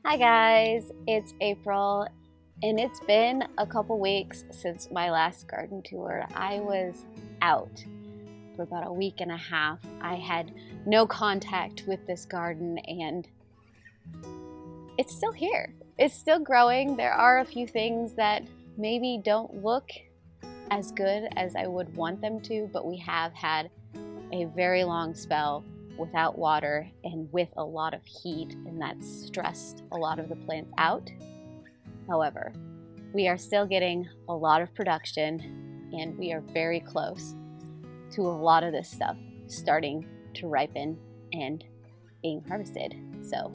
Hi guys, it's April and it's been a couple weeks since my last garden tour. I was out for about a week and a half. I had no contact with this garden and it's still here. It's still growing. There are a few things that maybe don't look as good as I would want them to, but we have had a very long spell without water and with a lot of heat, and that's stressed a lot of the plants out. However, we are still getting a lot of production and we are very close to a lot of this stuff starting to ripen and being harvested. So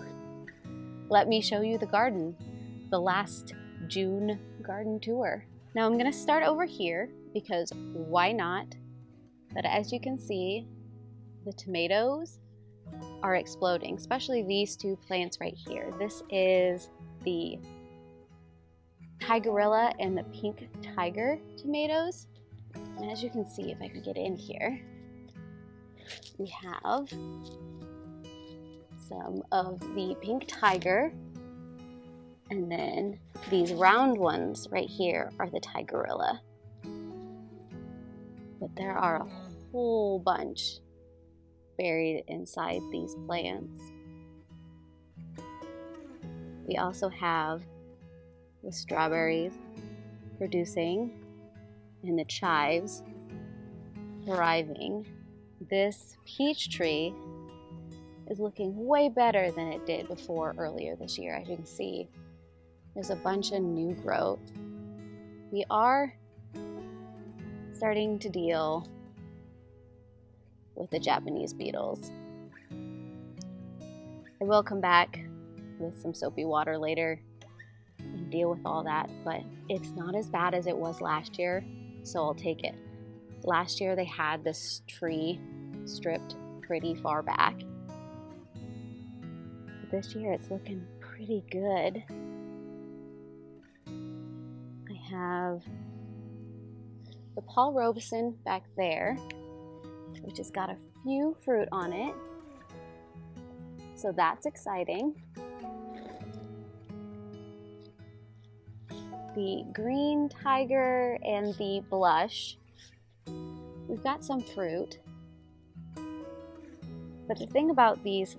let me show you the garden, the last June garden tour. Now I'm gonna start over here because why not? But as you can see, the tomatoes are exploding, especially these two plants right here. This is the Tigerilla and the Pink Tiger tomatoes. And as you can see, if I can get in here, we have some of the Pink Tiger, and then these round ones right here are the Tigerilla. But there are a whole bunch buried inside these plants. We also have the strawberries producing and the chives thriving. This peach tree is looking way better than it did before earlier this year. As you can see, there's a bunch of new growth. We are starting to deal with the Japanese beetles. I will come back with some soapy water later and deal with all that, but it's not as bad as it was last year, so I'll take it. Last year they had this tree stripped pretty far back. But this year it's looking pretty good. I have the Paul Robeson back there, which has got a few fruit on it, so that's exciting. The Green Tiger and the Blush, we've got some fruit, but the thing about these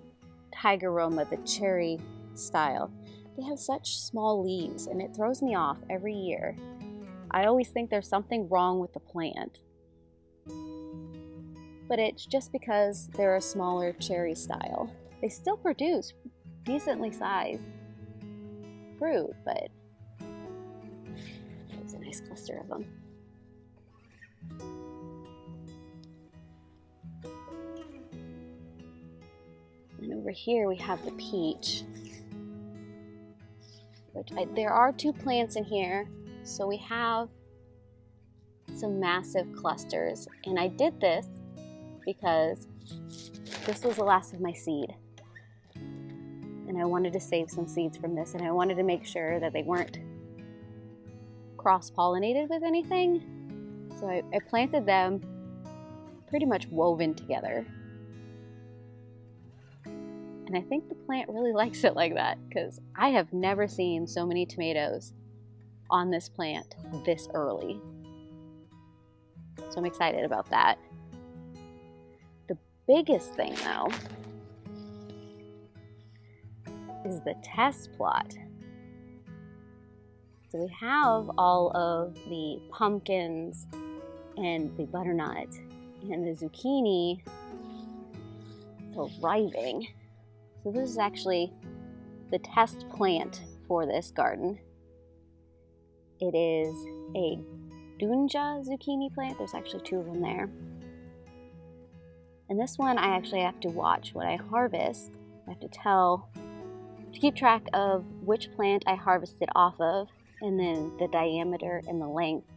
Tigeroma, the cherry style, they have such small leaves and it throws me off every year. I always think there's something wrong with the plant, but it's just because they're a smaller cherry style. They still produce decently sized fruit, but there's a nice cluster of them. And over here we have the peach, which there are two plants in here, so we have some massive clusters. And I did this because this was the last of my seed. And I wanted to save some seeds from this, and I wanted to make sure that they weren't cross-pollinated with anything. So I planted them pretty much woven together. And I think the plant really likes it like that, because I have never seen so many tomatoes on this plant this early. So I'm excited about that. The biggest thing though is the test plot. So we have all of the pumpkins and the butternut and the zucchini thriving. So this is actually the test plant for this garden. It is a Dunja zucchini plant. There's actually two of them there. And this one I actually have to watch when I harvest. I have to keep track of which plant I harvested off of, and then the diameter and the length,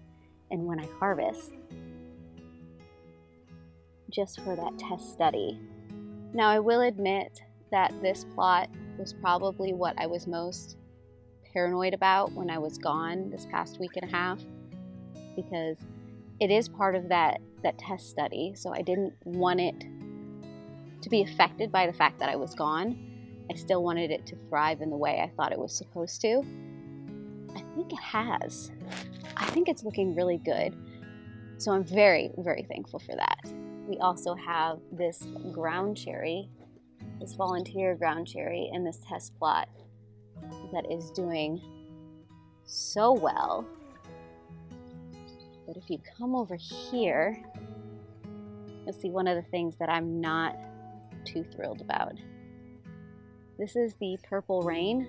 and when I harvest, just for that test study. Now I will admit that this plot was probably what I was most paranoid about when I was gone this past week and a half, because it is part of that test study, so I didn't want it to be affected by the fact that I was gone. I still wanted it to thrive in the way I thought it was supposed to. I think it has. I think it's looking really good. So I'm very, very thankful for that. We also have this ground cherry, this volunteer ground cherry in this test plot that is doing so well. But if you come over here, you'll see one of the things that I'm not too thrilled about. This is the purple rain.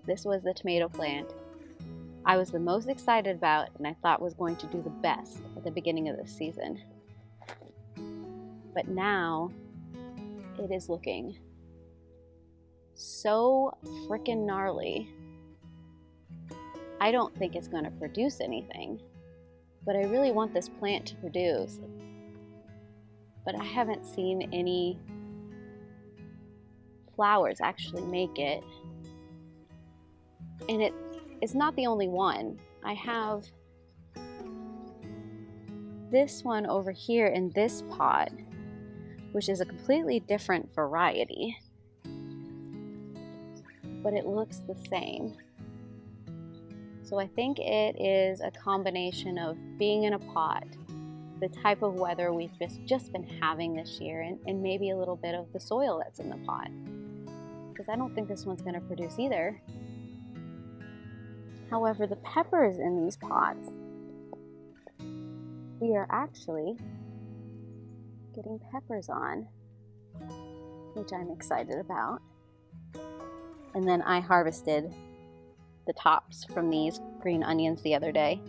This was the tomato plant I was the most excited about and I thought was going to do the best at the beginning of this season. But now it is looking so freaking gnarly. I don't think it's going to produce anything, but I really want this plant to produce. But I haven't seen any flowers actually make it. And it's not the only one. I have this one over here in this pot, which is a completely different variety, but it looks the same. So I think it is a combination of being in a pot, the type of weather we've just been having this year, and maybe a little bit of the soil that's in the pot. Because I don't think this one's going to produce either. However, the peppers in these pots, we are actually getting peppers on, which I'm excited about. And then I harvested the tops from these green onions the other day.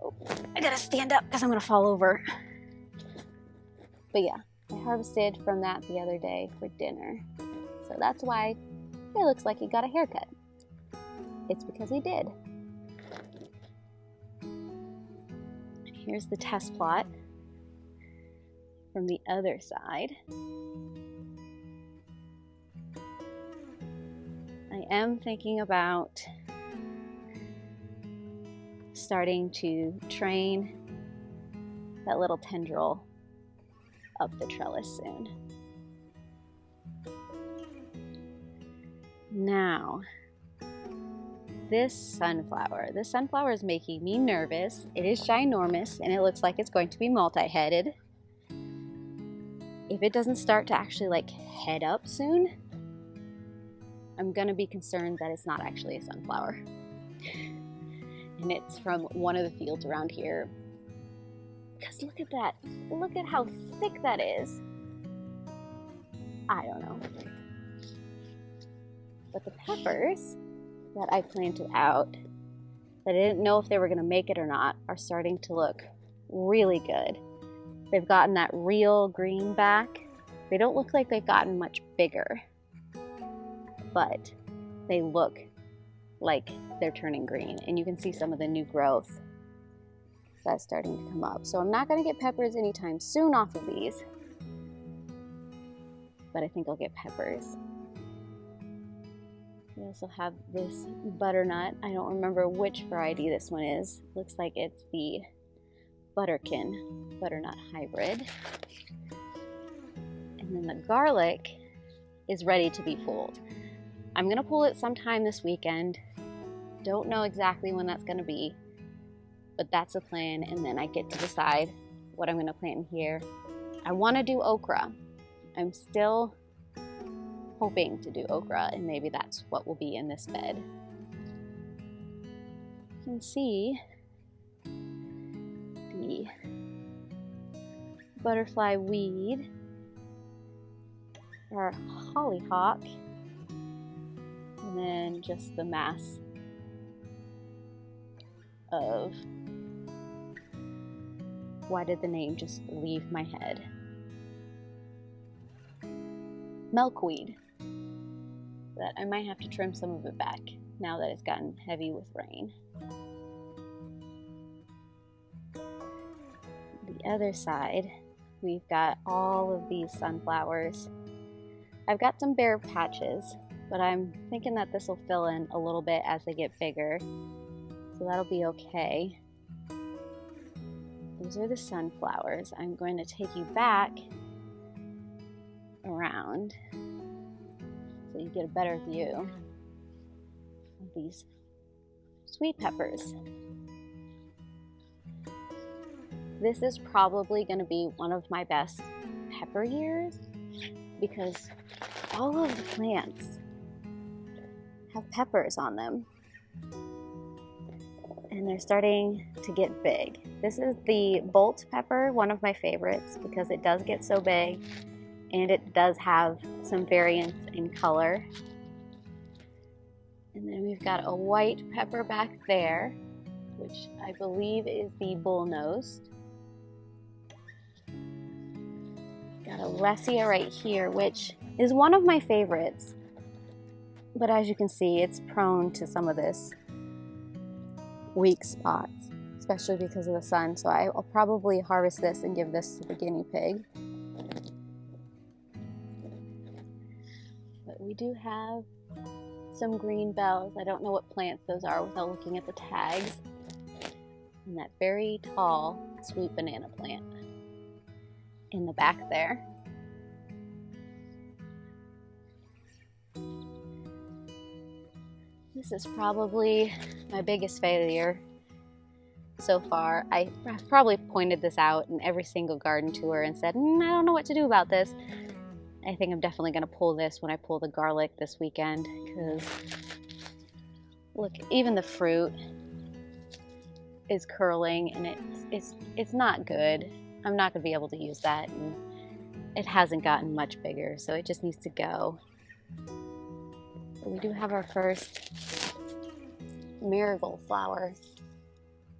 Oh, I gotta stand up because I'm gonna fall over. But yeah, I harvested from that the other day for dinner. So that's why it looks like he got a haircut. It's because he did. Here's the test plot from the other side. I am thinking about starting to train that little tendril up the trellis soon. Now, this sunflower is making me nervous. It is ginormous and it looks like it's going to be multi-headed. If it doesn't start to actually like head up soon, I'm gonna be concerned that it's not actually a sunflower. And it's from one of the fields around here. Because look at that. Look at how thick that is. I don't know. But the peppers that I planted out, that I didn't know if they were gonna make it or not, are starting to look really good. They've gotten that real green back. They don't look like they've gotten much bigger, but they look like they're turning green, and you can see some of the new growth that's starting to come up. So I'm not going to get peppers anytime soon off of these, but I think I'll get peppers. We also have this butternut. I don't remember which variety this one is. Looks like it's the Butterkin butternut hybrid. And then the garlic is ready to be pulled. I'm gonna pull it sometime this weekend. Don't know exactly when that's gonna be, but that's the plan, and then I get to decide what I'm gonna plant in here. I wanna do okra. I'm still hoping to do okra, and maybe that's what will be in this bed. You can see the butterfly weed, our hollyhock, and then just the mass of, why did the name just leave my head? Milkweed. That I might have to trim some of it back now that it's gotten heavy with rain. The other side, we've got all of these sunflowers. I've got some bare patches, but I'm thinking that this will fill in a little bit as they get bigger, so that'll be okay. Those are the sunflowers. I'm going to take you back around so you get a better view of these sweet peppers. This is probably going to be one of my best pepper years because all of the plants have peppers on them and they're starting to get big. This is the bolt pepper, one of my favorites because it does get so big and it does have some variance in color. And then we've got a white pepper back there, which I believe is the bull-nosed. Got a Lessia right here, which is one of my favorites. But as you can see, it's prone to some of this weak spots, especially because of the sun. So I'll probably harvest this and give this to the guinea pig. But we do have some green bells. I don't know what plants those are without looking at the tags. And that very tall sweet banana plant in the back there. This is probably my biggest failure so far. I've probably pointed this out in every single garden tour and said, I don't know what to do about this. I think I'm definitely going to pull this when I pull the garlic this weekend because look, even the fruit is curling and it's not good. I'm not going to be able to use that, and it hasn't gotten much bigger, so it just needs to go. But we do have our first marigold flower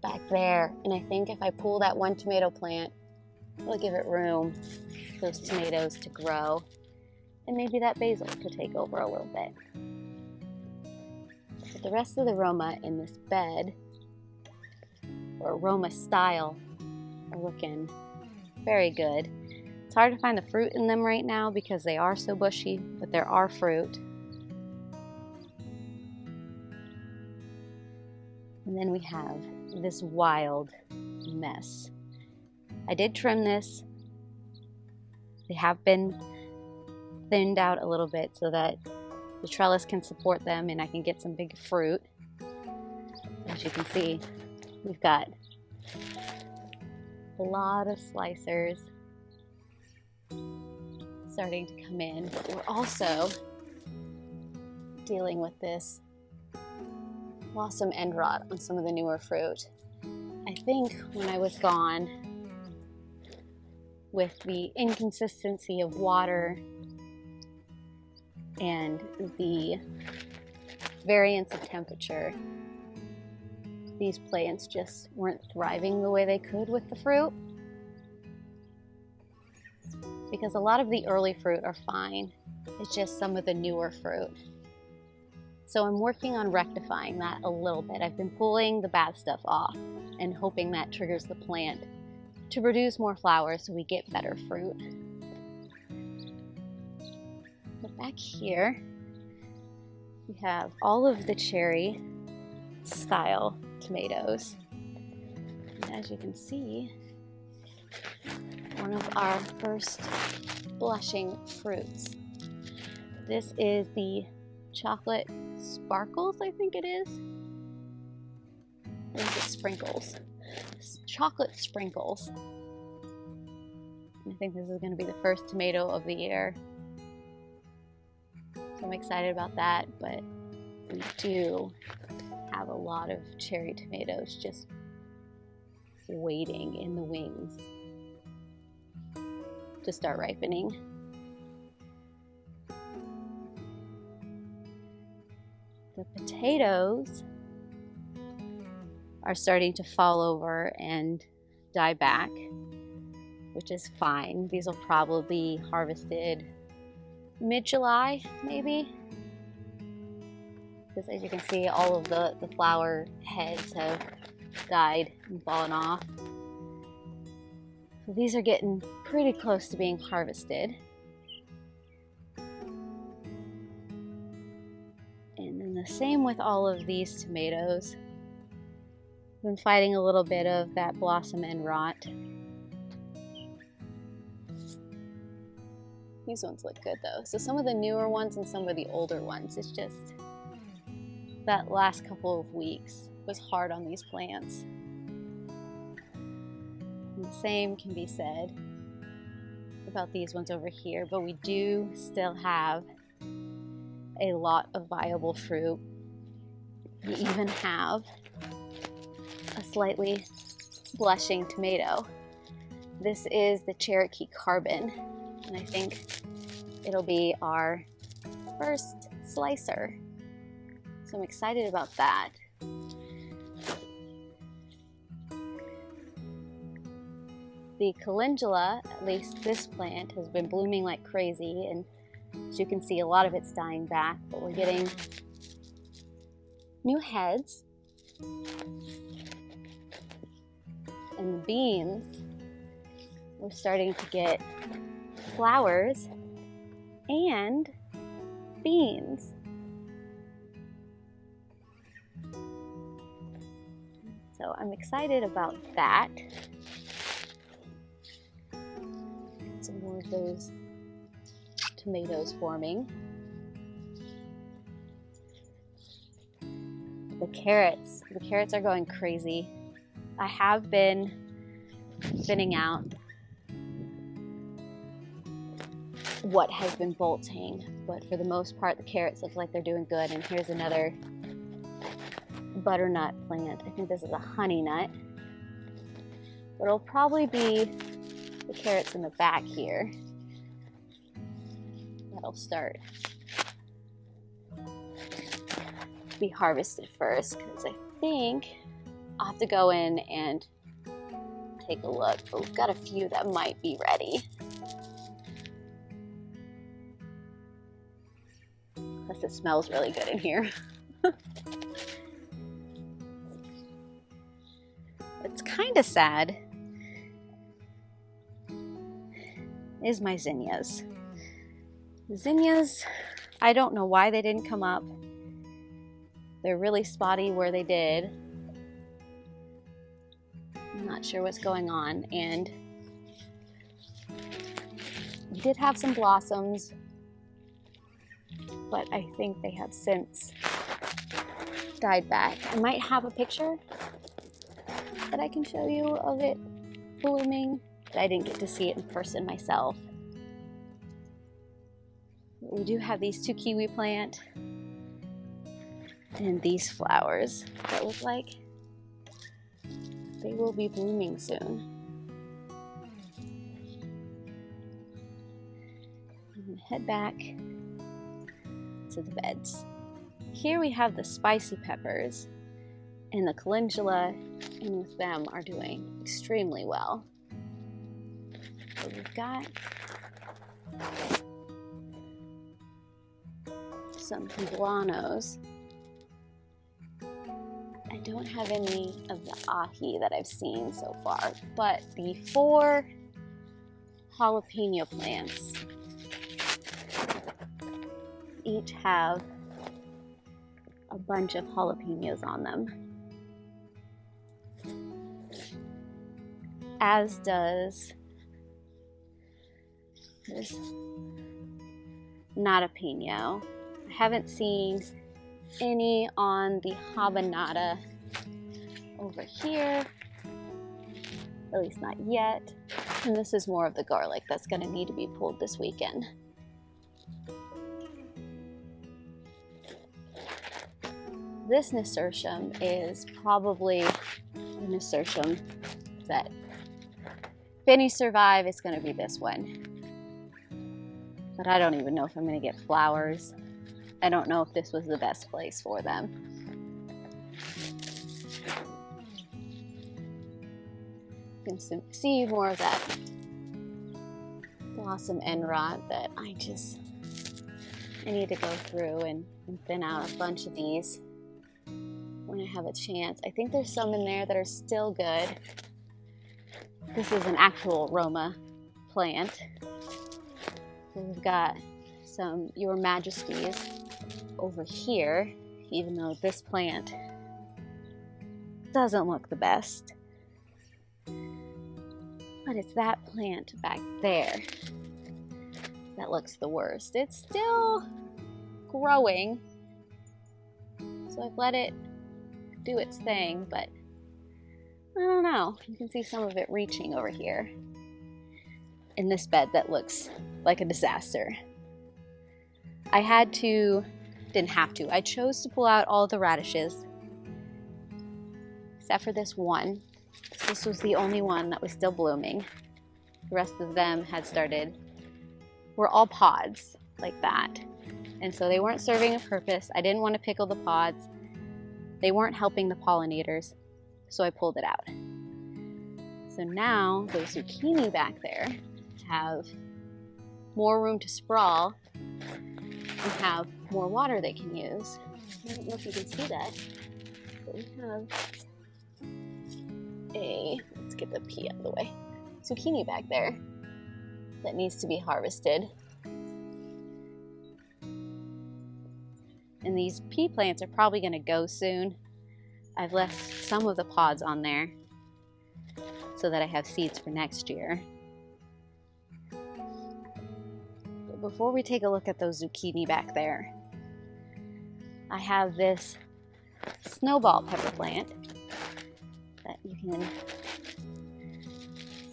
back there, and I think if I pull that one tomato plant, it'll give it room for those tomatoes to grow, and maybe that basil to take over a little bit. But the rest of the Roma in this bed, or Roma style, are looking very good. It's hard to find the fruit in them right now because they are so bushy, but there are fruit. And then we have this wild mess. I did trim this. They have been thinned out a little bit so that the trellis can support them and I can get some big fruit. As you can see, we've got a lot of slicers starting to come in, but we're also dealing with this blossom end rot on some of the newer fruit. I think when I was gone, with the inconsistency of water and the variance of temperature, these plants just weren't thriving the way they could with the fruit. Because a lot of the early fruit are fine. It's just some of the newer fruit. So I'm working on rectifying that a little bit. I've been pulling the bad stuff off and hoping that triggers the plant to produce more flowers so we get better fruit. But back here, we have all of the cherry style tomatoes. And as you can see, one of our first blushing fruits. This is the chocolate sparkles, I think it is. Or is it sprinkles? It's chocolate sprinkles. And I think this is going to be the first tomato of the year. So I'm excited about that, but we do have a lot of cherry tomatoes just waiting in the wings to start ripening. The potatoes are starting to fall over and die back, which is fine. These will probably be harvested mid-July, maybe. Because as you can see, all of the flower heads have died and fallen off. So these are getting pretty close to being harvested. And then the same with all of these tomatoes. I've been fighting a little bit of that blossom end rot. These ones look good though. So some of the newer ones and some of the older ones. It's just that last couple of weeks was hard on these plants. And the same can be said about these ones over here, but we do still have a lot of viable fruit. We even have a slightly blushing tomato. This is the Cherokee Carbon, and I think it'll be our first slicer. So I'm excited about that. The calendula, at least this plant, has been blooming like crazy, and as you can see, a lot of it's dying back, but we're getting new heads. And the beans, we're starting to get flowers and beans. So I'm excited about that. Some more of those tomatoes forming. The carrots are going crazy. I have been thinning out what has been bolting, but for the most part the carrots look like they're doing good. And here's another butternut plant. I think this is a honey nut, but it'll probably be the carrots in the back here that'll start to be harvested first, because I think I'll have to go in and take a look, but we've got a few that might be ready. Plus it smells really good in here. It's kind of sad is my zinnias. Zinnias, I don't know why they didn't come up. They're really spotty where they did. I'm not sure what's going on, and we did have some blossoms, but I think they have since died back. I might have a picture that I can show you of it blooming, but I didn't get to see it in person myself. We do have these two kiwi plant and these flowers that look like they will be blooming soon. I'm gonna head back to the beds. Here we have the spicy peppers, and the calendula, and with them, are doing extremely well. So we've got some poblanos. I don't have any of the ahi that I've seen so far, but the 4 jalapeno plants each have a bunch of jalapenos on them, as does this jalapeno. I haven't seen any on the habanada over here, at least not yet. And this is more of the garlic that's going to need to be pulled this weekend. This nasturtium is probably a nasturtium that, if any survive, it's going to be this one. But I don't even know if I'm going to get flowers. I don't know if this was the best place for them. You can see more of that blossom end rot that I need to go through and thin out a bunch of these when I have a chance. I think there's some in there that are still good. This is an actual Roma plant. So we've got some Your Majesties over here, even though this plant doesn't look the best. But it's that plant back there that looks the worst. It's still growing, so I've let it do its thing, but I don't know. You can see some of it reaching over here in this bed that looks like a disaster. I chose to pull out all the radishes, except for this one. This was the only one that was still blooming. The rest of them were all pods like that. And so they weren't serving a purpose. I didn't want to pickle the pods. They weren't helping the pollinators, so I pulled it out. So now those zucchini back there have more room to sprawl and have more water they can use. I don't know if you can see that, but we have let's get the pea out of the way, zucchini back there that needs to be harvested. And these pea plants are probably going to go soon. I've left some of the pods on there so that I have seeds for next year. But before we take a look at those zucchini back there, I have this snowball pepper plant that you can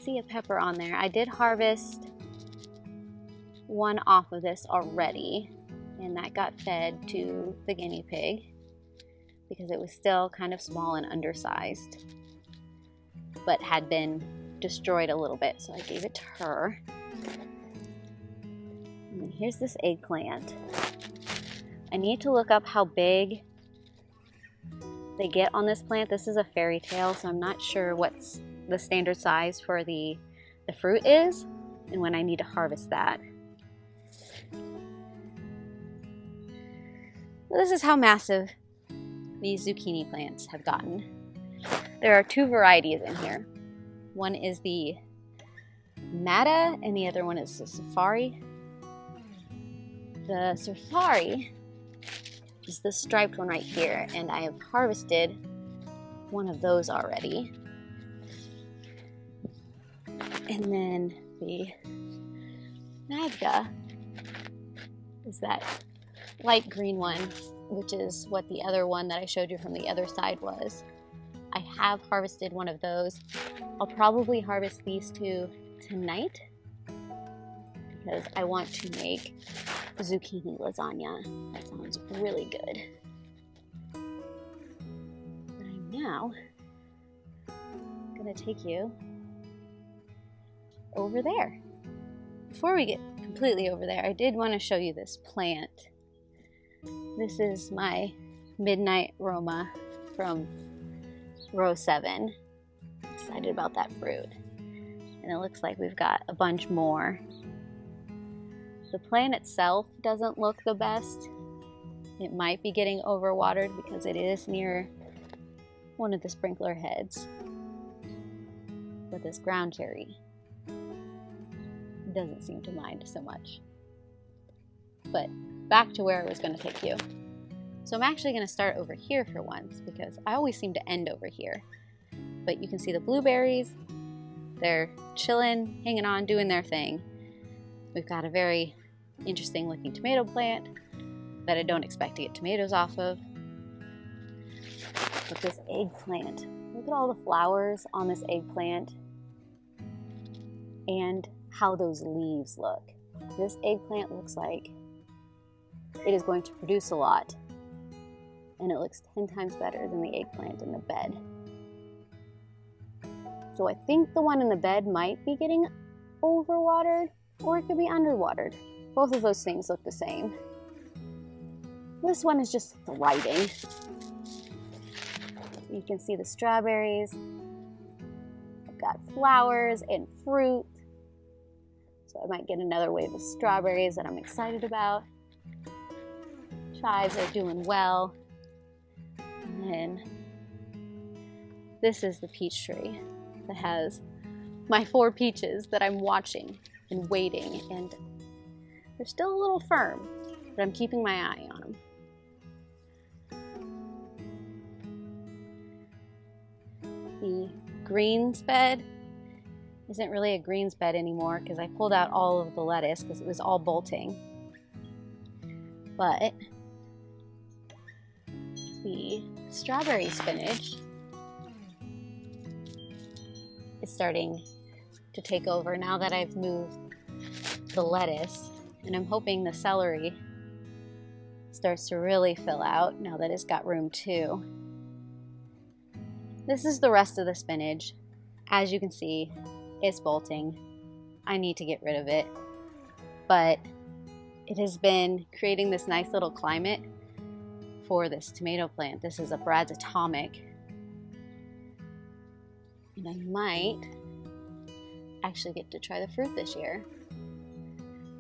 see a pepper on there. I did harvest one off of this already, and that got fed to the guinea pig because it was still kind of small and undersized, but had been destroyed a little bit, so I gave it to her. And then here's this eggplant. I need to look up how big they get on this plant. This is a fairy tale, so I'm not sure what's the standard size for the fruit is and when I need to harvest that. This is how massive these zucchini plants have gotten. There are two varieties in here. One is the Mata and the other one is the Safari. The Safari is the striped one right here, and I have harvested one of those already. And then the Magda is that light green one, which is what the other one that I showed you from the other side was. I have harvested one of those. I'll probably harvest these two tonight because I want to make zucchini lasagna. That sounds really good. But I'm now gonna take you over there. Before we get completely over there, I did want to show you this plant. This is my Midnight Roma from row 7. Excited about that fruit. And it looks like we've got a bunch more. The plant itself doesn't look the best. It might be getting overwatered because it is near one of the sprinkler heads. But this ground cherry doesn't seem to mind so much. But back to where I was going to take you. So I'm actually going to start over here for once because I always seem to end over here. But you can see the blueberries. They're chilling, hanging on, doing their thing. We've got a very interesting looking tomato plant that I don't expect to get tomatoes off of. But this eggplant, look at all the flowers on this eggplant and how those leaves look. This eggplant looks like it is going to produce a lot, and it looks 10 times better than the eggplant in the bed. So I think the one in the bed might be getting overwatered, or it could be underwatered. Both of those things look the same. This one is just thriving. You can see the strawberries. I've got flowers and fruit. So I might get another wave of strawberries that I'm excited about. Chives are doing well. And then this is the peach tree that has my 4 peaches that I'm watching and waiting, and they're still a little firm, but I'm keeping my eye on them. The greens bed isn't really a greens bed anymore because I pulled out all of the lettuce because it was all bolting. But the strawberry spinach is starting to take over now that I've moved the lettuce, and I'm hoping the celery starts to really fill out now that it's got room too. This is the rest of the spinach. As you can see, it's bolting. I need to get rid of it, but it has been creating this nice little climate for this tomato plant. This is a Brad's Atomic, and I might actually get to try the fruit this year.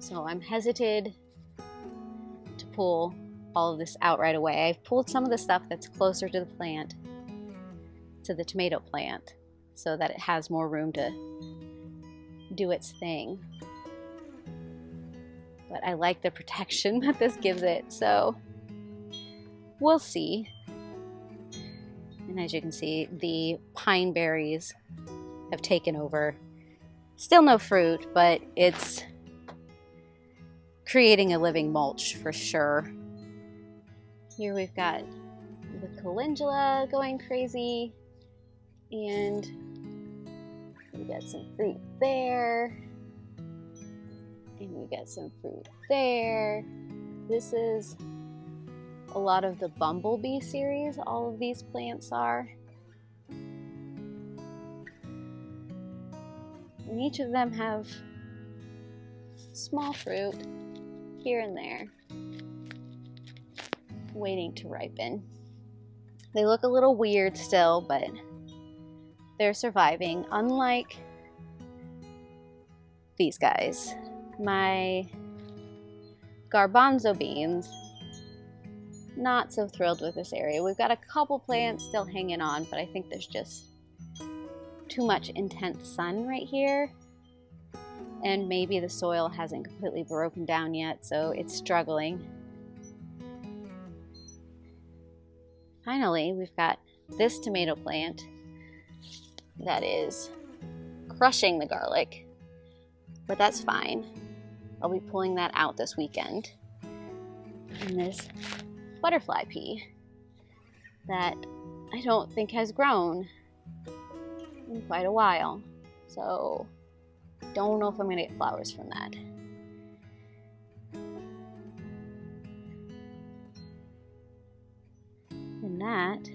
So I'm hesitant to pull all of this out right away. I've pulled some of the stuff that's closer to the plant, to the tomato plant, so that it has more room to do its thing. But I like the protection that this gives it, so we'll see. And as you can see, the pine berries have taken over. Still no fruit, but it's creating a living mulch for sure. Here we've got the calendula going crazy, and we got some fruit there, and we got some fruit there. This is a lot of the bumblebee series, all of these plants are. And each of them have small fruit here and there, waiting to ripen. They look a little weird still, but they're surviving, unlike these guys. My garbanzo beans, not so thrilled with this area. We've got a couple plants still hanging on, but I think there's just too much intense sun right here, and maybe the soil hasn't completely broken down yet, so it's struggling. Finally, we've got this tomato plant that is crushing the garlic, but that's fine. I'll be pulling that out this weekend. And this butterfly pea that I don't think has grown in quite a while, so don't know if I'm gonna get flowers from that. And that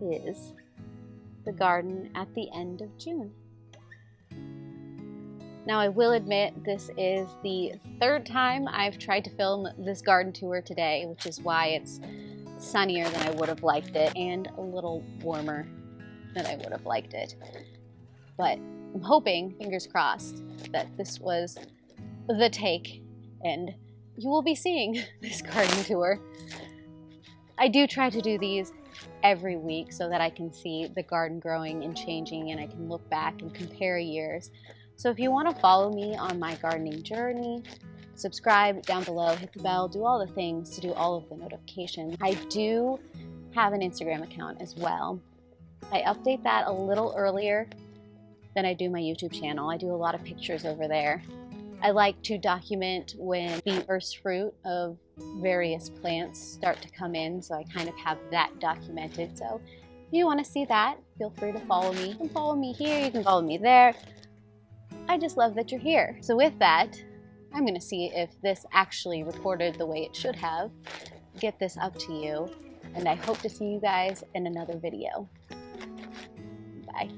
is the garden at the end of June. Now I will admit this is the third time I've tried to film this garden tour today, which is why it's sunnier than I would have liked it and a little warmer than I would have liked it. But I'm hoping, fingers crossed, that this was the take and you will be seeing this garden tour. I do try to do these every week so that I can see the garden growing and changing, and I can look back and compare years. So if you want to follow me on my gardening journey, subscribe down below, hit the bell, do all the things to do all of the notifications. I do have an Instagram account as well. I update that a little earlier than I do my YouTube channel. I do a lot of pictures over there. I like to document when the first fruit of various plants start to come in, so I kind of have that documented. So if you want to see that, feel free to follow me. You can follow me here, you can follow me there. I just love that you're here. So with that, I'm going to see if this actually recorded the way it should have, get this up to you, and I hope to see you guys in another video. Bye.